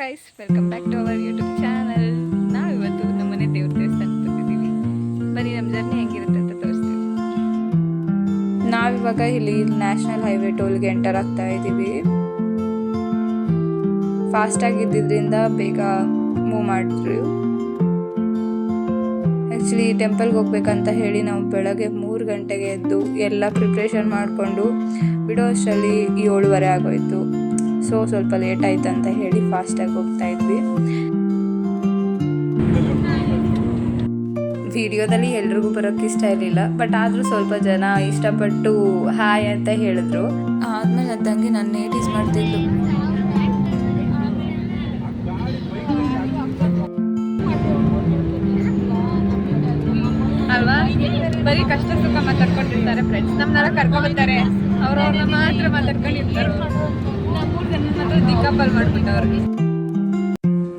Guys, welcome back to our YouTube channel. ನಾವಿವತ್ತು ನಮ್ಮನೆ ದೇವ್ರ ದೇವಸ್ಥಾನಕ್ಕೆ ಬಂದಿದ್ದೀವಿ. ಬನ್ನಿ ನಮ್ಮ ಜರ್ನಿ ಹೆಂಗಿರುತ್ತೆ ಅಂತ ತೋರಿಸ್ತೀವಿ. ನಾವಿವಾಗ ಇಲ್ಲಿ ನ್ಯಾಷನಲ್ ಹೈವೇ ಟೋಲ್ಗೆ ಎಂಟರ್ ಆಗ್ತಾ ಇದ್ದೀವಿ. ಫಾಸ್ಟಾಗಿ ಇದ್ದಿದ್ದರಿಂದ ಬೇಗ ಮೂವ್ ಮಾಡಿದ್ರು. ಆ್ಯಕ್ಚುಲಿ ಟೆಂಪಲ್ಗೆ ಹೋಗ್ಬೇಕಂತ ಹೇಳಿ ನಾವು ಬೆಳಗ್ಗೆ 3 ಗಂಟೆಗೆ ಎದ್ದು ಎಲ್ಲ ಪ್ರಿಪ್ರೇಷನ್ ಮಾಡಿಕೊಂಡು ಬಿಡೋ ಅಷ್ಟರಲ್ಲಿ 7:30 ಆಗೋಯ್ತು. ಸ್ವಲ್ಪ ಲೇಟ್ ಆಯ್ತು ಅಂತ ಹೇಳಿ ಫಾಸ್ಟಾಗಿ ಹೋಗ್ತಾ ಇದ್ವಿ. ವಿಡಿಯೋದಲ್ಲಿ ಎಲ್ರಿಗೂ ಬರೋಕ್ಕೆ ಇಷ್ಟ ಇರಲಿಲ್ಲ, ಬಟ್ ಆದರೂ ಸ್ವಲ್ಪ ಜನ ಇಷ್ಟಪಟ್ಟು ಹಾಯ್ ಅಂತ ಹೇಳಿದ್ರು. ಆದ್ಮೇಲೆ ಅದ್ದಂಗೆ ನಾನು ನೇಟೀಸ್ ಮಾಡ್ತಿದ್ಲು. ಅಲ್ವಾ, ಬರೀ ಕಷ್ಟ ಸುಖ ಮಾತಾಡ್ಕೊಂಡಿರ್ತಾರೆ ಫ್ರೆಂಡ್ಸ್. ನಮ್ಮನ್ನೆಲ್ಲ ಕರ್ಕೊಂಡ್ಬರ್ತಾರೆ, ಅವ್ರವ್ರನ್ನ ಮಾತ್ರ ಮಾತಾಡ್ಕೊಂಡಿರ್ತಾರೆ. ದಿಕ್ಕಾಪಲ್ ಮಾಡ್ಬಿಟ್ಟವ್ರು.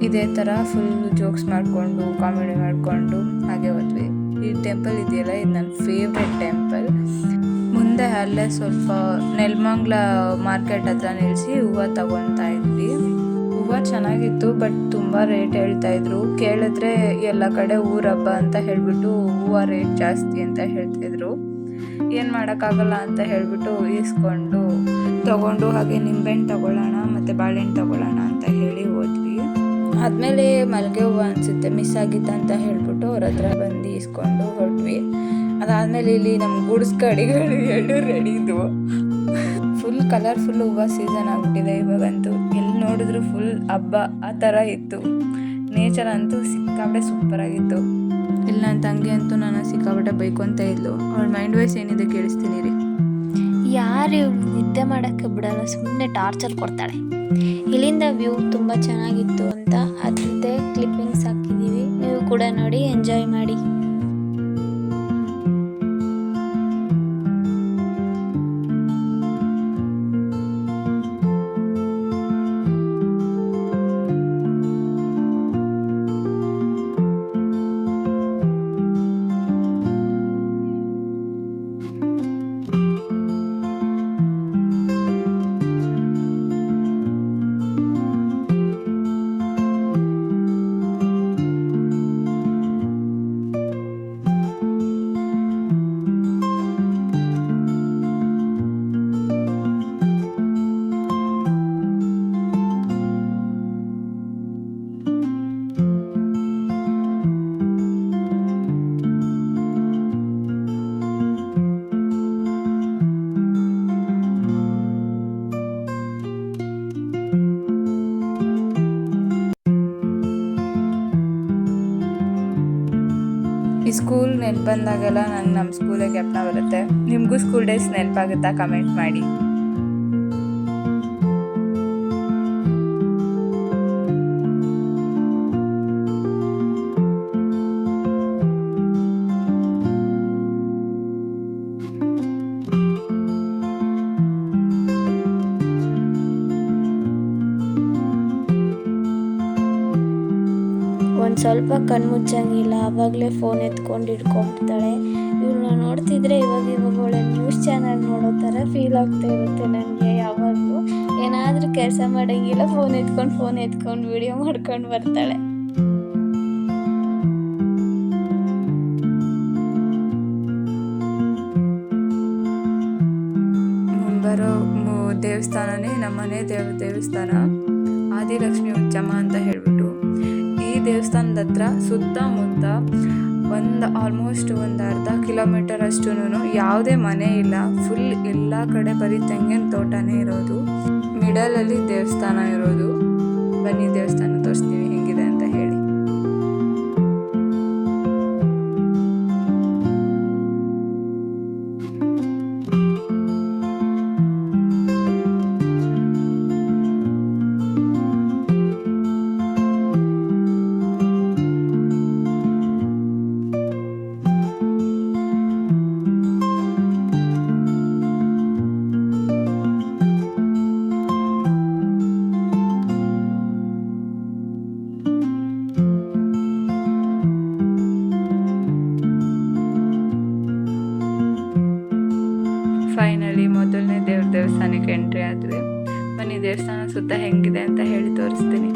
ಇದೇ ಥರ ಫುಲ್ ಜೋಕ್ಸ್ ಮಾಡಿಕೊಂಡು ಕಾಮಿಡಿ ಮಾಡಿಕೊಂಡು ಹಾಗೆ ಹೋದ್ವಿ. ಈ ಟೆಂಪಲ್ ಇದೆಯಲ್ಲ, ಇದು ನನ್ನ ಫೇವ್ರೆಟ್ ಟೆಂಪಲ್. ಮುಂದೆ ಅಲ್ಲೇ ಸ್ವಲ್ಪ ನೆಲಮಂಗಲ ಮಾರ್ಕೆಟ್ ಹತ್ರ ನಿಲ್ಲಿಸಿ ಹೂವು ತಗೊತಾ ಇದ್ವಿ. ಹೂವು ಚೆನ್ನಾಗಿತ್ತು, ಬಟ್ ತುಂಬ ರೇಟ್ ಹೇಳ್ತಾಯಿದ್ರು. ಕೇಳಿದ್ರೆ ಎಲ್ಲ ಕಡೆ ಊರ ಹಬ್ಬ ಅಂತ ಹೇಳಿಬಿಟ್ಟು ಹೂವು ರೇಟ್ ಜಾಸ್ತಿ ಅಂತ ಹೇಳ್ತಿದ್ರು. ಏನು ಮಾಡೋಕ್ಕಾಗಲ್ಲ ಅಂತ ಹೇಳಿಬಿಟ್ಟು ಇಸ್ಕೊಂಡು ತಗೊಂಡು ಹಾಗೆ ನಿಂಬೆಹಣ್ಣು ತಗೊಳ್ಳೋಣ ಮತ್ತು ಬಾಳೆಹಣ್ಣು ತಗೊಳ್ಳೋಣ ಅಂತ ಹೇಳಿ ಹೋದ್ವಿ. ಆದಮೇಲೆ ಮಲ್ಲಿಗೆ ಹೂವು ಅನಿಸುತ್ತೆ ಮಿಸ್ ಆಗಿತ್ತು ಅಂತ ಹೇಳ್ಬಿಟ್ಟು ಅವ್ರ ಹತ್ರ ಬಂದು ಇಸ್ಕೊಂಡು ಹೊರಟ್ವಿ. ಅದಾದಮೇಲೆ ಇಲ್ಲಿ ನಮ್ಮ ಗುಡ್ಸ್ ಗಾಡಿಗಳು 2 ರೆಡಿ ಇದ್ವು. ಫುಲ್ ಕಲರ್ಫುಲ್ ಹೂವು ಸೀಸನ್ ಆಗಿಬಿಟ್ಟಿದೆ ಇವಾಗಂತೂ. ಎಲ್ಲಿ ನೋಡಿದ್ರು ಫುಲ್ ಹಬ್ಬ ಆ ಥರ ಇತ್ತು. ನೇಚರ್ ಅಂತೂ ಸಿಕ್ಕಾಪಟ್ಟೆ ಸೂಪರಾಗಿತ್ತು. ಇಲ್ಲಿ ನನ್ನ ತಂಗಿ ಅಂತೂ ನಾನು ಸಿಕ್ಕಾಪಟ್ಟೆ ಬೈಕೊಂತ ಇದ್ಲು. ಅವಳ ಮೈಂಡ್ ವಾಯ್ಸ್ ಏನಿದೆ ಕೇಳಿಸ್ತೀನಿ ರೀ. ಯಾರು ನಿದ್ದೆ ಮಾಡೋಕ್ಕೆ ಬಿಡಲ್ಲ, ಸುಮ್ಮನೆ ಟಾರ್ಚರ್ ಕೊಡ್ತಾಳೆ. ಇಲ್ಲಿಂದ ವ್ಯೂ ತುಂಬ ಚೆನ್ನಾಗಿತ್ತು ಅಂತ ಅದ್ರದ್ದೇ ಕ್ಲಿಪ್ಪಿಂಗ್ಸ್ ಹಾಕಿದ್ದೀವಿ. ನೀವು ಕೂಡ ನೋಡಿ ಎಂಜಾಯ್ ಮಾಡಿ. ಈ ಸ್ಕೂಲ್ ನೆನಪು ಬಂದಾಗೆಲ್ಲ ನಂಗೆ ನಮ್ಮ ಸ್ಕೂಲೇ ಜ್ಞಾಪನ ಬರುತ್ತೆ. ನಿಮಗೂ ಸ್ಕೂಲ್ ಡೇಸ್ ನೆನಪಾಗುತ್ತಾ? ಕಮೆಂಟ್ ಮಾಡಿ. ಒಂದು ಸ್ವಲ್ಪ ಕಣ್ಮುಚ್ಚಂಗಿಲ್ಲ, ಆವಾಗಲೇ ಫೋನ್ ಎತ್ಕೊಂಡು ಹಿಡ್ಕೊಂಡ್ಬಿಡ್ತಾಳೆ. ಇವ್ರನ್ನ ನೋಡ್ತಿದ್ರೆ ಇವಾಗ ಒಳ್ಳೆ ನ್ಯೂಸ್ ಚಾನಲ್ ನೋಡೋ ಥರ ಫೀಲ್ ಆಗ್ತಾ ಇರುತ್ತೆ ನನಗೆ. ಯಾವಾಗಲೂ ಏನಾದರೂ ಕೆಲಸ ಮಾಡೋಂಗಿಲ್ಲ, ಫೋನ್ ಎತ್ಕೊಂಡು ವಿಡಿಯೋ ಮಾಡ್ಕೊಂಡು ಬರ್ತಾಳೆ. ಮುಂಬರೋ ದೇವಸ್ಥಾನನೇ ನಮ್ಮನೆ ದೇವಸ್ಥಾನ, ಆದಿಲಕ್ಷ್ಮಿ ಉಚ್ಚಮ್ಮ ಅಂತ ಹೇಳ್ಬಿಟ್ಟು. ಈ ದೇವಸ್ಥಾನದ ಹತ್ರ ಸುತ್ತಮುತ್ತ ಆಲ್ಮೋಸ್ಟ್ ಒಂದು ಅರ್ಧ ಕಿಲೋಮೀಟರ್ ಅಷ್ಟು ಯಾವುದೇ ಮನೆ ಇಲ್ಲ. ಫುಲ್ ಎಲ್ಲ ಕಡೆ ಬರೀ ತೆಂಗಿನ ತೋಟನೇ ಇರೋದು. ಮಿಡಲಲ್ಲಿ ದೇವಸ್ಥಾನ ಇರೋದು. ಬನ್ನಿ ದೇವಸ್ಥಾನ ತೋರಿಸ್ತೀವಿ ಹೆಂಗಿದೆ ಅಂತ ಹೇಳಿ. ಫೈನಲಿ ಮೊದಲನೇ ದೇವಸ್ಥಾನಕ್ಕೆ ಎಂಟ್ರಿ ಆದ್ವಿ. ಬನ್ನಿ ದೇವಸ್ಥಾನ ಸುತ್ತ ಹೆಂಗಿದೆ ಅಂತ ಹೇಳಿ ತೋರಿಸ್ತೀನಿ.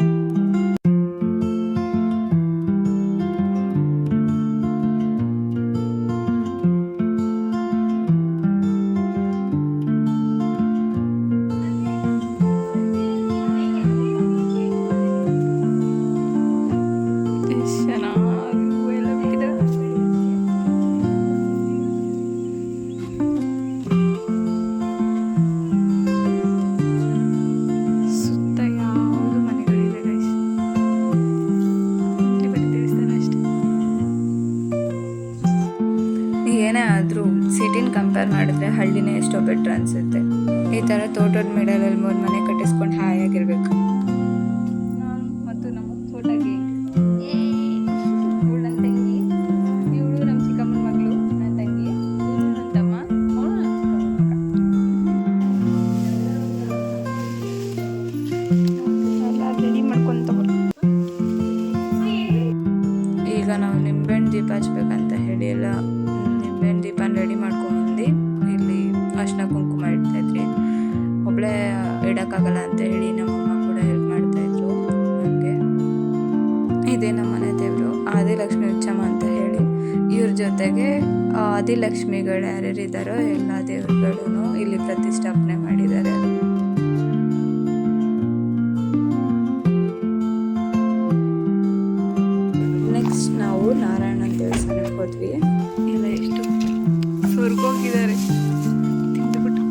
ಕಂಪೇರ್ ಮಾಡಿದ್ರೆ ಹಳ್ಳಿನೇ ಎಷ್ಟೋ ಬೆಟ್ರ್ ಅನಿಸುತ್ತೆ. ಈ ಥರ ತೋಟದ ಮಿಡಲಲ್ಲಿ 3 ಮನೆ ಕಟ್ಟಿಸ್ಕೊಂಡು ಹಾಯಾಗಿರ್ಬೇಕು. ನಾನು ಮತ್ತು ನಮ್ಮ ತೋಟಗೆ ಇವಳು ನನ್ನ ತಂಗಿ, ಇವಳು ನಮ್ಮ ಚಿಕ್ಕಮ್ಮನ ಮಗಳು, ನನ್ನ ತಂಗಿ, ಇವಳು ನನ್ನ ತಮ್ಮ, ಅವಳು ನನ್ನ ಚಿಕ್ಕಮ್ಮನ ಮಗ. ಎಲ್ಲ ರೆಡಿ ಮಾಡ್ಕೊತ ಈಗ ನಾವು ನಿಂಬೆಹಣ್ಣು ದೀಪ ಹಚ್ಬೇಕಂತ ಹೇಳಿ ಎಲ್ಲ ನಿಂಬೆಹಣ್ಣು ದೀಪನ ರೆಡಿ ಮಾಡ್ಕೊಂಬಂದು ಇಲ್ಲಿ ಅರ್ಶಿನ ಕುಂಕುಮ ಇಡ್ತಾಯಿದ್ರಿ. ಒಬ್ಬಳೇ ಇಡೋಕ್ಕಾಗಲ್ಲ ಅಂತ ಹೇಳಿ ನಮ್ಮಮ್ಮ ಕೂಡ ಹೆಲ್ಪ್ ಮಾಡ್ತಾಯಿದ್ರು ನನಗೆ. ಇದೇ ನಮ್ಮ ಮನೆ ದೇವರು ಆದಿಲಕ್ಷ್ಮಿ ಉಚ್ಚಮ್ಮ ಅಂತ ಹೇಳಿ. ಇವ್ರ ಜೊತೆಗೆ ಆದಿಲಕ್ಷ್ಮಿಗಳು ಯಾರ್ಯಾರು ಇದ್ದಾರೋ ಎಲ್ಲ ದೇವರುಗಳೂ ಇಲ್ಲಿ ಪ್ರತಿಷ್ಠಾಪನೆ ಮಾಡಿದ್ದಾರೆ. ನೆಕ್ಸ್ಟ್ ನಾವು ನಾರಾಯಣನ ದೇವಸ್ಥಾನಕ್ಕೆ ಹೋದ್ವಿ. ಎಲ್ಲ ಎಷ್ಟು ಸ್ವರ್ಗೋಗಿದ್ದಾರೆ ತಿಂದುಬಿಟ್ಟು.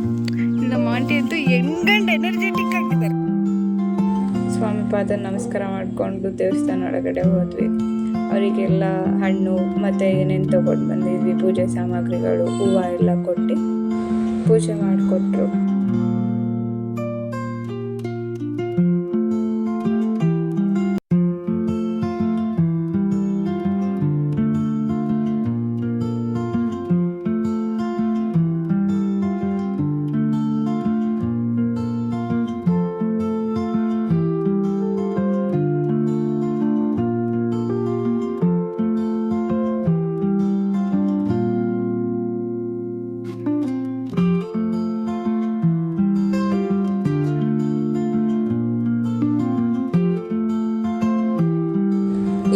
ಇಲ್ಲ ಮಾಂಟಿ ಅಂತೂ ಹೆಂಗಂಡು ಎನರ್ಜೆಟಿಕ್ ಆಗಿದ್ದಾರೆ. ಸ್ವಾಮಿ ಪಾದ ನಮಸ್ಕಾರ ಮಾಡಿಕೊಂಡು ದೇವಸ್ಥಾನ ಒಳಗಡೆ ಹೋದ್ವಿ. ಅವರಿಗೆಲ್ಲ ಹಣ್ಣು ಮತ್ತು ಏನೇನು ತೊಗೊಂಡು ಬಂದಿದ್ವಿ, ಪೂಜೆ ಸಾಮಗ್ರಿಗಳು, ಹೂವು ಎಲ್ಲ ಕೊಟ್ಟು ಪೂಜೆ ಮಾಡಿಕೊಟ್ರು.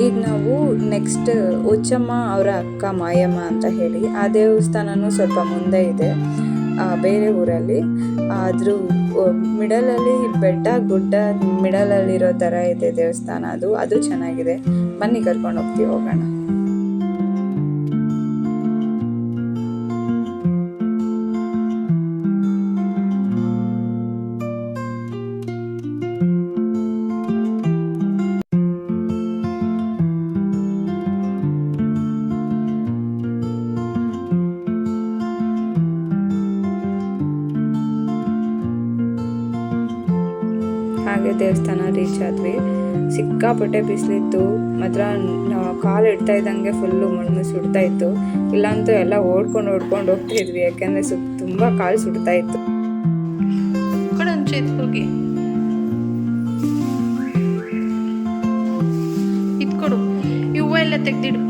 ಈಗ ನಾವು ನೆಕ್ಸ್ಟ್ ಉಚ್ಚಮ್ಮ ಅವರ ಅಕ್ಕ ಮಾಯಮ್ಮ ಅಂತ ಹೇಳಿ ಆ ದೇವಸ್ಥಾನನೂ ಸ್ವಲ್ಪ ಮುಂದೆ ಇದೆ, ಬೇರೆ ಊರಲ್ಲಿ. ಅದ್ರ ಮಿಡಲಲ್ಲಿ ಬೆಟ್ಟ ಗುಡ್ಡ ಮಿಡಲಲ್ಲಿರೋ ಥರ ಇದೆ ದೇವಸ್ಥಾನ. ಅದು ಚೆನ್ನಾಗಿದೆ. ಬನ್ನಿ ಕರ್ಕೊಂಡು ಹೋಗ್ತೀವಿ, ಹೋಗೋಣ. ಹಾಗೆ ದೇವಸ್ಥಾನ ರೀಚ್ ಆದ್ವಿ. ಸಿಕ್ಕಾಪಟ್ಟೆ ಬಿಸಿಲಿತ್ತು ಮಾತ್ರ. ಕಾಲು ಇಡ್ತಾ ಇದ್ದಂಗೆ ಫುಲ್ಲು ಮಣ್ಣು ಸುಡ್ತಾ ಇತ್ತು. ಇಲ್ಲಾಂತೂ ಎಲ್ಲ ಓಡ್ಕೊಂಡು ಹೋಗ್ತಾ ಇದ್ವಿ, ಯಾಕೆಂದರೆ ತುಂಬ ಕಾಲು ಸುಡ್ತಾ ಇತ್ತು. ಹೋಗಿ ಇದ್ಕೊಡು, ಹೂವು ಎಲ್ಲ ತೆಗ್ದಿಡು.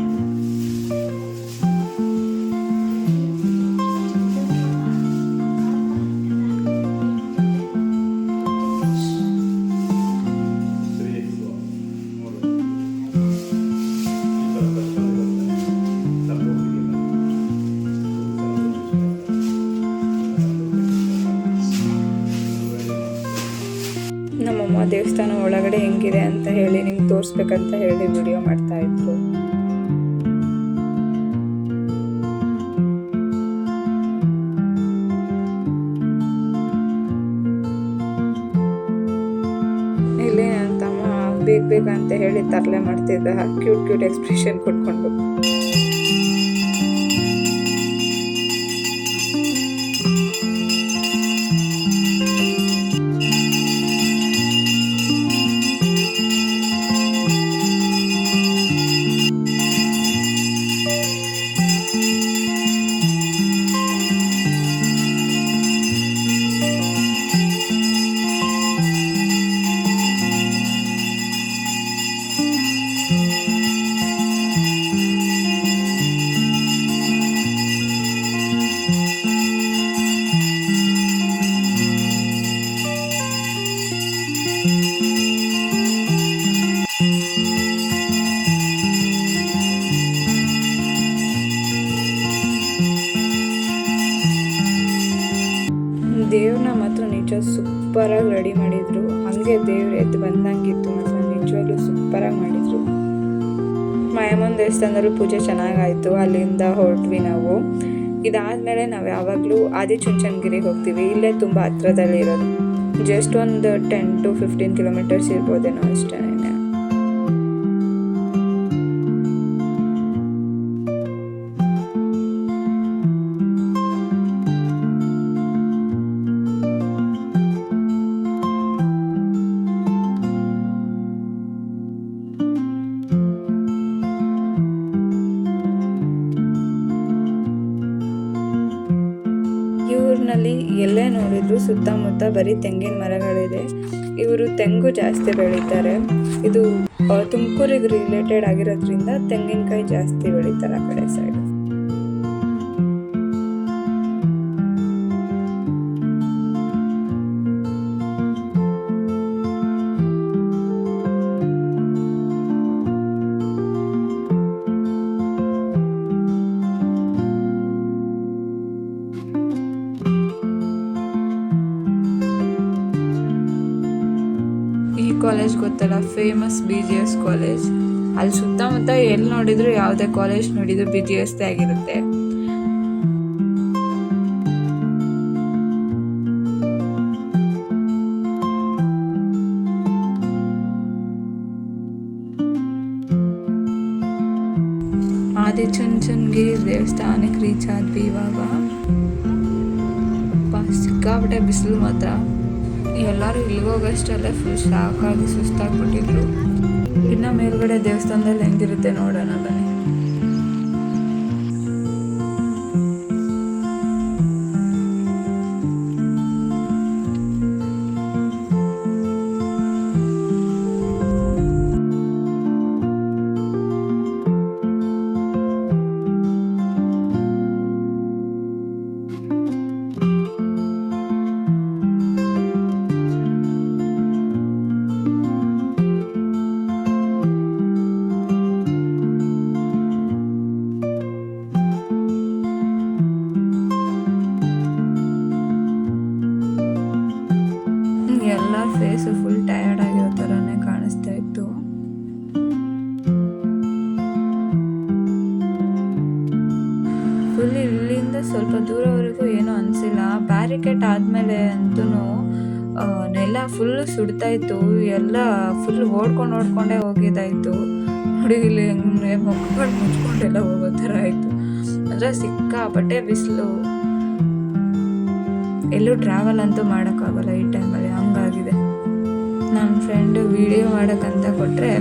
ನಮ್ಮಮ್ಮ ದೇವಸ್ಥಾನ ಒಳಗಡೆ ಹೆಂಗಿದೆ ಅಂತ ಹೇಳಿ ನಿಮ್ಗೆ ತೋರಿಸ್ಬೇಕಂತ ಹೇಳಿ ವಿಡಿಯೋ ಮಾಡ್ತಾ ಇದ್ರು. ಇಲ್ಲಿ ನನ್ನ ತಮ್ಮ ಬೇಕಂತ ಹೇಳಿ ತರಲೆ ಮಾಡ್ತಿದ್ದ, ಕ್ಯೂಟ್ ಎಕ್ಸ್ಪ್ರೆಷನ್ ಕೊಟ್ಕೊಂಡು. ದೇವ್ರನ್ನ ಮಾತ್ರ ನಿಜ ಸೂಪರಾಗಿ ರೆಡಿ ಮಾಡಿದ್ರು. ಹಾಗೆ ದೇವ್ರು ಎದ್ದು ಬಂದಂಗಿತ್ತು, ಮಾತ್ರ ನಿಜವಾಗ್ಲೂ ಸೂಪರಾಗಿ ಮಾಡಿದ್ರು. ಮಾಯಮ್ಮನ ದೇವಸ್ಥಾನದಲ್ಲೂ ಪೂಜೆ ಚೆನ್ನಾಗಾಯಿತು. ಅಲ್ಲಿಂದ ಹೊರಟ್ವಿ ನಾವು. ಇದಾದಮೇಲೆ ನಾವು ಯಾವಾಗಲೂ ಆದಿಚುಂಚನಗಿರಿಗೆ ಹೋಗ್ತೀವಿ. ಇಲ್ಲೇ ತುಂಬ ಹತ್ರದಲ್ಲಿರೋದು, ಜಸ್ಟ್ ಒಂದು 10 to 15 ಕಿಲೋಮೀಟರ್ಸ್ ಇರ್ಬೋದೇನೋ ಅಷ್ಟೇ. ಅಲ್ಲಿ ಎಲ್ಲೇ ನೋಡಿದ್ರು ಸುತ್ತಮುತ್ತ ಬರೀ ತೆಂಗಿನ ಮರಗಳಿದೆ. ಇವರು ತೆಂಗು ಜಾಸ್ತಿ ಬೆಳೀತಾರೆ. ಇದು ತುಮಕೂರಿಗೆ ರಿಲೇಟೆಡ್ ಆಗಿರೋದ್ರಿಂದ ತೆಂಗಿನಕಾಯಿ ಜಾಸ್ತಿ ಬೆಳೀತಾರೆ ಆ ಕಡೆ ಸೈಡ್. ಕಾಲೇಜ್ ಗೊತ್ತಲ್ಲ, ಫೇಮಸ್ BGS ಕಾಲೇಜ್. ಅಲ್ಲಿ ಸುತ್ತಮುತ್ತ ಎಲ್ಲಿ ನೋಡಿದ್ರು ಯಾವುದೇ ಕಾಲೇಜ್ ನೋಡಿದ್ರು BGS ಆಗಿರುತ್ತೆ. ಆದಿಚುಂಚನಗಿರಿ ದೇವಸ್ಥಾನಕ್ಕೆ ರೀಚ್ ಆದ್ವಿ ಇವಾಗ. ಸಿಕ್ಕಾಪಟ್ಟೆ ಬಿಸಿಲು ಮಾತ್ರ. ಎಲ್ಲರೂ ಇಲ್ಲಿಗೋಗಷ್ಟಲ್ಲೇ ಫುಲ್ ಸಾಕಾಗಿ ಸುಸ್ತಾಗ್ಬಿಟ್ಟಿದ್ರು. ಇನ್ನು ಮೇಲ್ಗಡೆ ದೇವಸ್ಥಾನದಲ್ಲಿ ಹೆಂಗಿರುತ್ತೆ ನೋಡೋಣ ಬನ್ನಿ. ಎಲ್ಲ ಫೇಸು ಫುಲ್ ಟಯರ್ಡ್ ಆಗಿರೋ ಥರನೇ ಕಾಣಿಸ್ತಾ ಇತ್ತು. ಫುಲ್ ಇಲ್ಲಿಂದ ಸ್ವಲ್ಪ ದೂರವರೆಗೂ ಏನೂ ಅನಿಸಿಲ್ಲ. ಬ್ಯಾರಿಕೇಡ್ ಆದಮೇಲೆ ಅಂತೂ ನೆಲ ಫುಲ್ಲು ಸುಡ್ತಾ ಇತ್ತು. ಎಲ್ಲ ಫುಲ್ ಓಡ್ಕೊಂಡೇ ಹೋಗಿದ್ದಾಯಿತು. ನೋಡಿ ಇಲ್ಲಿ ಮೊಕ್ಕಗಳು ಮುಚ್ಕೊಂಡೆಲ್ಲ ಹೋಗೋ ಥರ ಆಯಿತು. ಅಂದರೆ ಸಿಕ್ಕಾಪಟ್ಟೆ ಬಿಸಿಲು. ಎಲ್ಲೂ ಟ್ರಾವೆಲ್ ಅಂತೂ ಮಾಡೋಕ್ಕಾಗಲ್ಲ ಈ ಟೈಮಲ್ಲಿ, ಹಂಗಾಗಿದೆ. ನನ್ನ ಫ್ರೆಂಡು ವಿಡಿಯೋ ಮಾಡೋಕ್ಕಂತ ಕೊಟ್ಟರೆ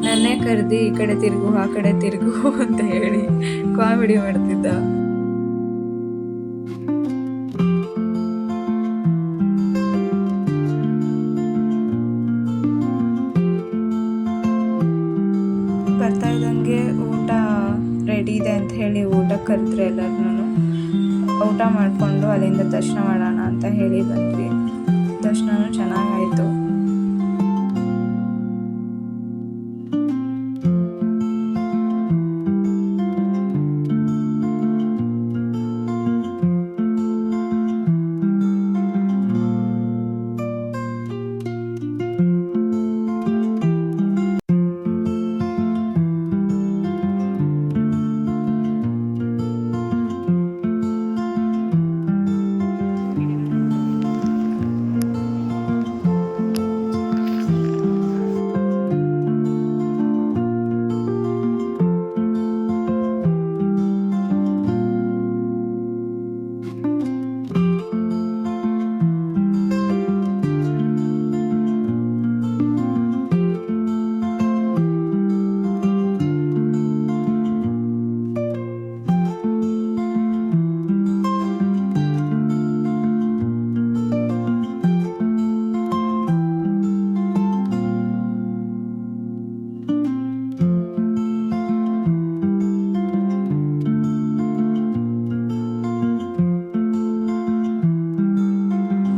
ನನ್ನೇ ಕರೆದು ಈ ಕಡೆ ತಿರುಗು ಆ ಕಡೆ ತಿರುಗು ಅಂತ ಹೇಳಿ ಕಾಮಿಡಿ ಮಾಡ್ತಿದ್ದ. ಬರ್ತಾ ಇದ್ದಂಗೆ ಊಟ ರೆಡಿ ಇದೆ ಅಂತ ಹೇಳಿ ಊಟ ಕರೆದ್ರೆ ಎಲ್ಲರನ್ನೂ ಊಟ ಮಾಡಿಕೊಂಡು ಅಲ್ಲಿಂದ ದರ್ಶನ ಮಾಡೋಣ ಅಂತ ಹೇಳಿ ಬಂದ್ವಿ. ದರ್ಶನನೂ ಚೆನ್ನಾಗಾಯಿತು.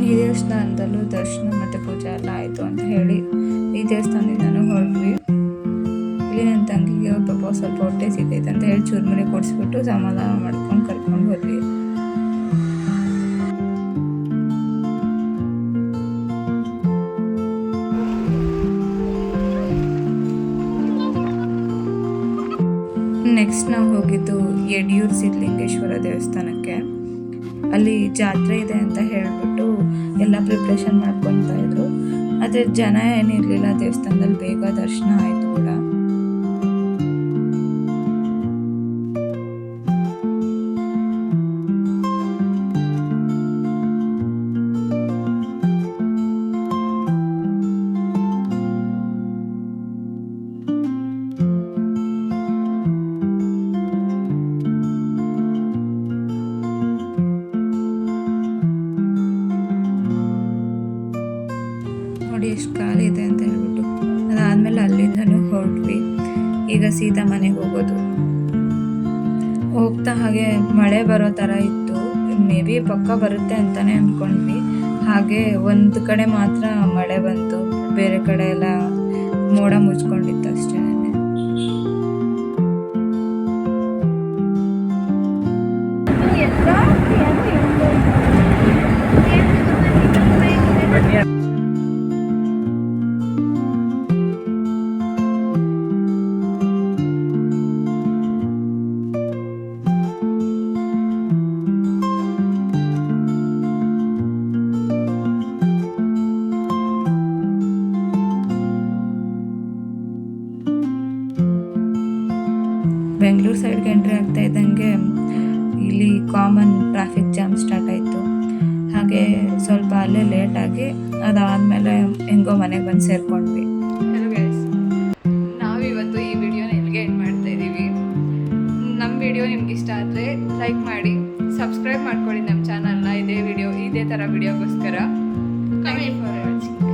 ಈ ದೇವಸ್ಥಾನದಲ್ಲೂ ದರ್ಶನ ಮತ್ತು ಪೂಜೆ ಎಲ್ಲ ಆಯಿತು ಅಂತ ಹೇಳಿ ಈ ದೇವಸ್ಥಾನದಿಂದನೂ ಹೊರಟ್ವಿ. ಇಲ್ಲಿ ನನ್ನ ತಂಗಿಗೆ ಪಾಪ ಸ್ವಲ್ಪ ಹೊಟ್ಟೆ ಸಿಗೈತೆ ಅಂತ ಹೇಳಿ ಚೂರ್ಮುರಿ ಕೊಡಿಸ್ಬಿಟ್ಟು ಸಮಾಧಾನ ಮಾಡ್ಕೊಂಡು ಕರ್ಕೊಂಡು ಹೋದ್ವಿ. ನೆಕ್ಸ್ಟ್ ನಾವು ಹೋಗಿದ್ದು ಯಡಿಯೂರು ಸಿದ್ಧಲಿಂಗೇಶ್ವರ ದೇವಸ್ಥಾನಕ್ಕೆ. ಅಲ್ಲಿ ಜಾತ್ರೆ ಇದೆ ಅಂತ ಹೇಳಿಬಿಟ್ಟು ಎಲ್ಲ ಪ್ರಿಪ್ರೇಷನ್ ಮಾಡ್ಕೊತಾ ಇದ್ರು. ಆದರೆ ಜನ ಏನಿರಲಿಲ್ಲ ದೇವಸ್ಥಾನದಲ್ಲಿ, ಬೇಗ ದರ್ಶನ ಆಯಿತು ಕೂಡ. ಈಗ ಸೀತಾ ಮನೆಗೆ ಹೋಗೋದು. ಹೋಗ್ತಾ ಹಾಗೆ ಮಳೆ ಬರೋ ಥರ ಇತ್ತು. ಮೇ ಬಿ ಪಕ್ಕ ಬರುತ್ತೆ ಅಂತಲೇ ಅಂದ್ಕೊಂಡ್ವಿ. ಹಾಗೆ ಒಂದು ಕಡೆ ಮಾತ್ರ ಮಳೆ ಬಂತು, ಬೇರೆ ಕಡೆ ಎಲ್ಲ ಮೋಡ ಮುಚ್ಕೊಂಡಿತ್ತು ಅಷ್ಟೇ. ಬೆಂಗಳೂರು ಸೈಡ್ಗೆ ಎಂಟ್ರಿ ಆಗ್ತಾ ಇದ್ದಂಗೆ ಇಲ್ಲಿ ಕಾಮನ್ ಟ್ರಾಫಿಕ್ ಜಾಮ್ ಸ್ಟಾರ್ಟ್ ಆಯಿತು. ಹಾಗೆ ಸ್ವಲ್ಪ ಅಲ್ಲೇ ಲೇಟಾಗಿ ಅದಾದಮೇಲೆ ಹೆಂಗೋ ಮನೆಗೆ ಬಂದು ಸೇರಿಕೊಂಡ್ವಿ. ಹಲೋ ಗೈಸ್, ನಾವಿವತ್ತು ಈ ವಿಡಿಯೋನ ಇಲ್ಲಿಗೆ ಎಂಡ್ ಮಾಡ್ತಾ ಇದ್ದೀವಿ. ನಮ್ಮ ವಿಡಿಯೋ ನಿಮ್ಗೆ ಇಷ್ಟ ಆದರೆ ಲೈಕ್ ಮಾಡಿ, ಸಬ್ಸ್ಕ್ರೈಬ್ ಮಾಡ್ಕೊಳ್ಳಿ ನಮ್ಮ ಚಾನಲ್ನ. ಇದೇ ಥರ ವಿಡಿಯೋಗೋಸ್ಕರ. Thank you for watching.